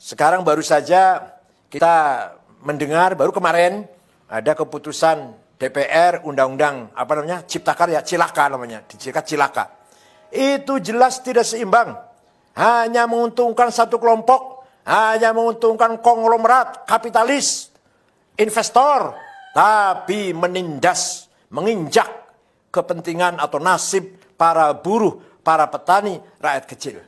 Sekarang baru saja kita mendengar, baru kemarin ada keputusan DPR Undang-Undang Cipta Karya, Cilaka namanya, disingkat Cilaka. Itu jelas tidak seimbang. Hanya menguntungkan satu kelompok, hanya menguntungkan konglomerat, kapitalis, investor, tapi menindas, menginjak kepentingan atau nasib para buruh, para petani, rakyat kecil.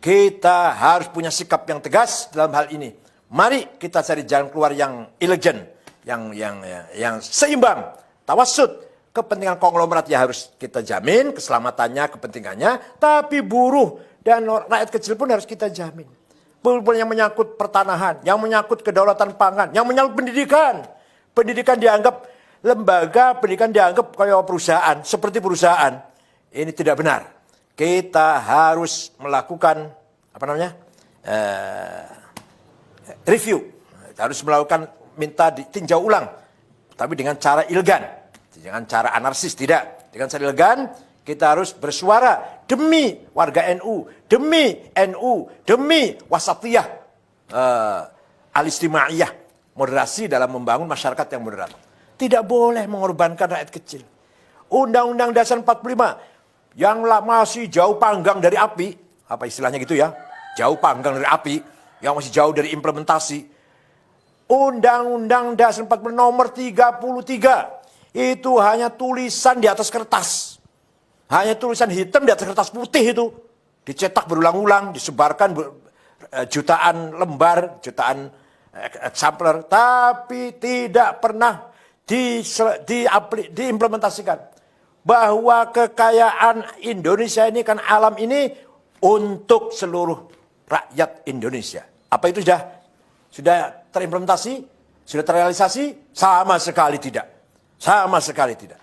Kita harus punya sikap yang tegas dalam hal ini. Mari kita cari jalan keluar yang elegan, yang seimbang, tawassut. Kepentingan konglomerat ya harus kita jamin, keselamatannya, kepentingannya, tapi buruh dan rakyat kecil pun harus kita jamin. Yang menyangkut pertanahan, yang menyangkut kedaulatan pangan, yang menyangkut pendidikan. Pendidikan dianggap lembaga, pendidikan dianggap kayak perusahaan, seperti perusahaan. Ini tidak benar. Kita harus melakukan review, harus melakukan minta ditinjau ulang, tapi dengan cara elegan, dengan cara anarkis tidak, dengan cara elegan. Kita harus bersuara demi warga NU, demi wasatiyah, al-istimaiyah, moderasi dalam membangun masyarakat yang moderat. Tidak boleh mengorbankan rakyat kecil. Undang-Undang Dasar 45 yang masih jauh panggang dari api, apa istilahnya gitu ya, jauh panggang dari api, yang masih jauh dari implementasi. Undang-Undang Dasar 45 nomor 33 itu hanya tulisan di atas kertas. Hanya tulisan hitam di atas kertas putih itu. Dicetak berulang-ulang, disebarkan jutaan lembar, jutaan sampler, tapi tidak pernah diimplementasikan. Bahwa kekayaan Indonesia ini kan alam ini untuk seluruh rakyat Indonesia. Apa itu sudah terimplementasi? Sudah terrealisasi? Sama sekali tidak. Sama sekali tidak.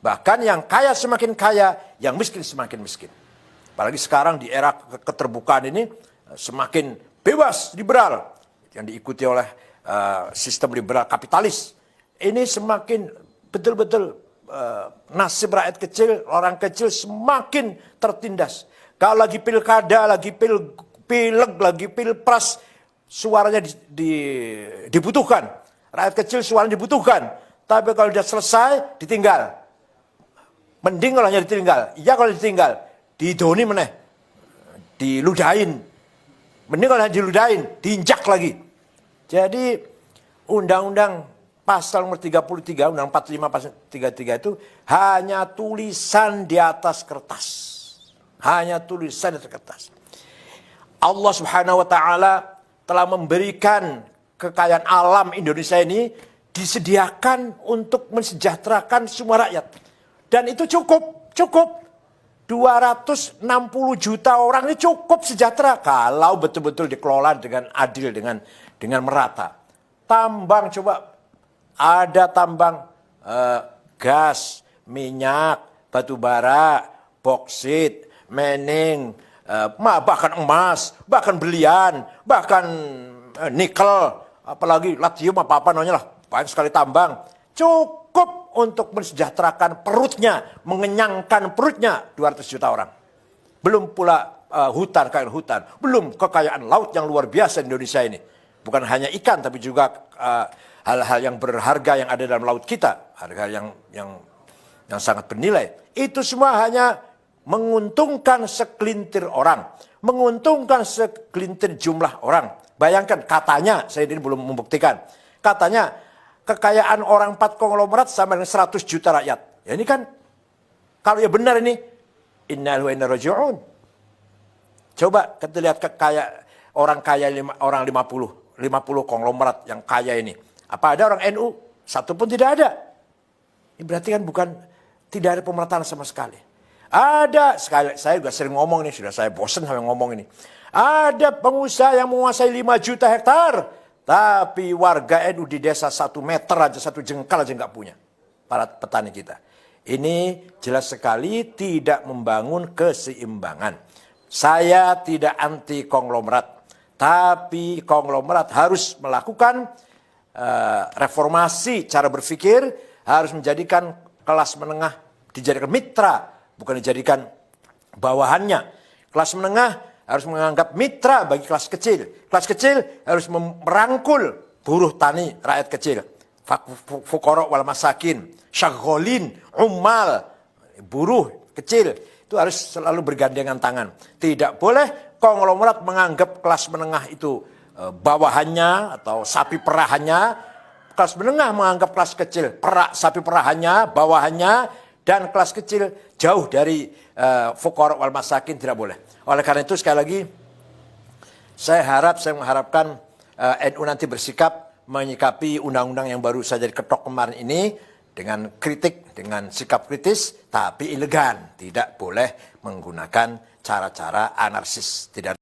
Bahkan yang kaya semakin kaya, yang miskin semakin miskin. Apalagi sekarang di era keterbukaan ini semakin bebas, liberal. Yang diikuti oleh sistem liberal kapitalis. Ini semakin betul-betul nasib rakyat kecil, orang kecil semakin tertindas. Kalau lagi pilkada, lagi pileg, lagi pilpres, suaranya dibutuhkan. Rakyat kecil suaranya dibutuhkan. Tapi kalau sudah selesai, ditinggal. Mending kalau hanya ditinggal. Iya kalau ditinggal, didoni meneh. Diludahin. Mending kalau hanya diludahin, diinjak lagi. Jadi undang-undang pasal nomor 33, undang 45 pasal 33 itu hanya tulisan di atas kertas. Hanya tulisan di atas kertas. Allah Subhanahu wa taala telah memberikan kekayaan alam Indonesia ini disediakan untuk mensejahterakan semua rakyat. Dan itu cukup. 260 juta orang ini cukup sejahtera kalau betul-betul dikelola dengan adil, dengan merata. Tambang coba, ada tambang gas, minyak, batu bara, boksit, mening, bahkan emas, bahkan berlian, bahkan nikel, apalagi lithium apa namanya lah, banyak sekali tambang. Cukup untuk mensejahterakan perutnya, mengenyangkan perutnya 200 juta orang. Belum pula kekayaan hutan, belum kekayaan laut yang luar biasa di Indonesia ini. Bukan hanya ikan, tapi juga hal-hal yang berharga yang ada dalam laut kita, harga yang sangat bernilai. Itu semua hanya menguntungkan segelintir orang, menguntungkan segelintir jumlah orang. Bayangkan, katanya, saya ini belum membuktikan, katanya kekayaan orang 4 konglomerat sama dengan 100 juta rakyat. Ya ini kan, kalau ya benar ini, inna lillahi wa inna ilaihi raji'un. Coba kita lihat orang kaya orang 50 konglomerat yang kaya ini. Apa ada orang NU? Satu pun tidak ada. Ini berarti kan tidak ada pemerataan sama sekali. Ada, saya juga sering ngomong ini, sudah saya bosan sampai ngomong ini. Ada pengusaha yang menguasai 5 juta hektar. Tapi warga NU di desa 1 meter aja, 1 jengkal aja nggak punya. Para petani kita. Ini jelas sekali tidak membangun keseimbangan. Saya tidak anti konglomerat. Tapi konglomerat harus melakukan reformasi cara berpikir. Harus menjadikan kelas menengah dijadikan mitra. Bukan dijadikan bawahannya. Kelas menengah harus menganggap mitra bagi kelas kecil. Kelas kecil harus merangkul buruh tani, rakyat kecil. Fuqara wal masakin, syagholin, ummal, buruh kecil. Itu harus selalu bergandengan tangan. Tidak boleh konglomerat menganggap kelas menengah itu bawahannya atau sapi perahannya. Kelas menengah menganggap kelas kecil perak sapi perahannya, bawahannya, dan kelas kecil jauh dari fuqara wal masakin, tidak boleh. Oleh karena itu sekali lagi saya mengharapkan NU nanti bersikap menyikapi undang-undang yang baru saja diketok kemarin ini dengan kritik, dengan sikap kritis, tapi elegan. Tidak boleh menggunakan cara-cara anarkis. Tidak